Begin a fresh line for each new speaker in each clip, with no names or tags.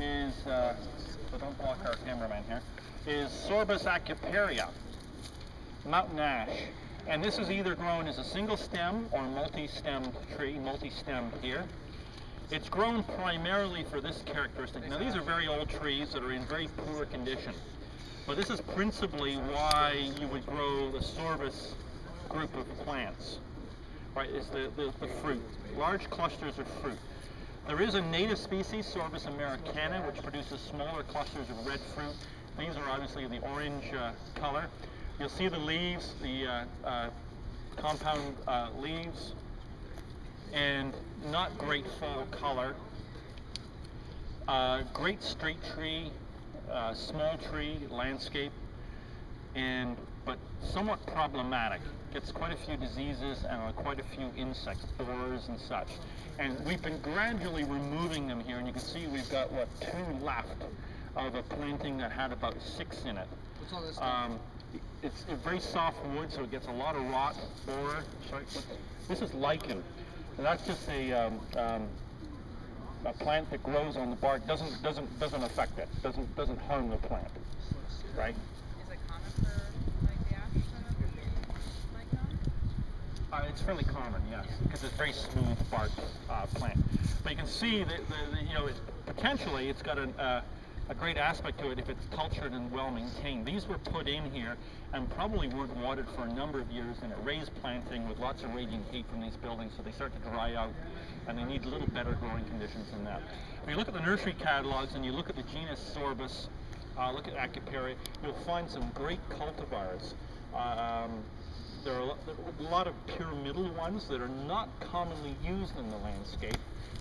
is, so don't block our cameraman here, is Sorbus Aucuparia, mountain ash. And this is either grown as a single stem or multi-stemmed tree, multi-stemmed here. It's grown primarily for this characteristic. Now these are very old trees that are in very poor condition. But this is principally why you would grow the Sorbus group of plants. Right, is the fruit. Large clusters of fruit. There is a native species, Sorbus americana, which produces smaller clusters of red fruit. These are obviously the orange color. You'll see the leaves, the compound leaves, and not great fall color. Great straight tree, small tree, landscape, but somewhat problematic. Gets quite a few diseases and quite a few insects, borers and such. And we've been gradually removing them here, and you can see we've got, what, 2 left of a planting that had about 6 in it.
What's all this stuff?
It's a very soft wood, so it gets a lot of rot, borer. Sorry, this is lichen. And that's just a plant that grows on the bark, doesn't affect it, doesn't harm the plant, right?
Is it common for like the ash lichen?
It's fairly common, yes, because it's a very smooth bark plant. But you can see that potentially it's got a great aspect to it if it's cultured and well maintained. These were put in here and probably weren't watered for a number of years in a raised planting with lots of radiant heat from these buildings, so they start to dry out and they need a little better growing conditions than that. If you look at the nursery catalogs and you look at the genus Sorbus, look at Aucuparia, you'll find some great cultivars. There are a lot of pyramidal ones that are not commonly used in the landscape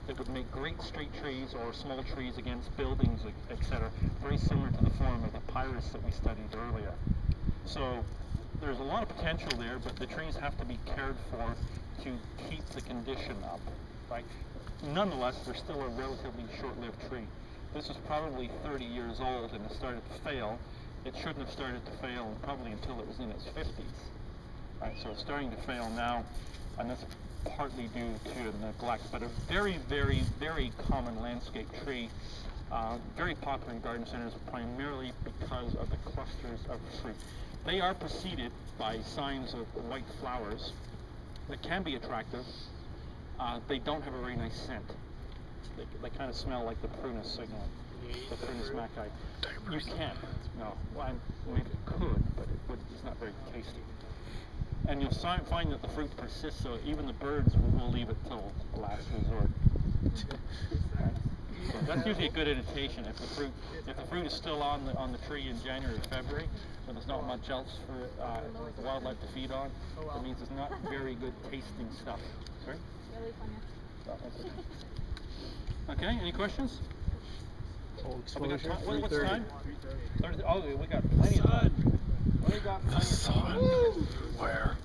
that would make great straight trees or small trees against buildings, etc. Very similar to the form of the pyrus that we studied earlier. So there's a lot of potential there, but the trees have to be cared for to keep the condition up. Right? Nonetheless, they're still a relatively short-lived tree. This is probably 30 years old and it started to fail. It shouldn't have started to fail probably until it was in its 50s. Right, so it's starting to fail now, and that's partly due to neglect, but a very, very, very common landscape tree, very popular in garden centers primarily because of the clusters of fruit. They are preceded by signs of white flowers that can be attractive. They don't have a very nice scent. They kind of smell like the Prunus signal, the Prunus maci. You can't. No. Well, maybe it could, but it's not very tasty. And you'll find that the fruit persists, so even the birds will leave it till the last resort. Right? So that's usually a good indication. If the fruit is still on the tree in January or February, then there's not much else for the wildlife to feed on. It means it's not very good tasting stuff. Sorry? Okay, any questions? What's time? Oh, we got plenty of time. We got plenty of time.
Where?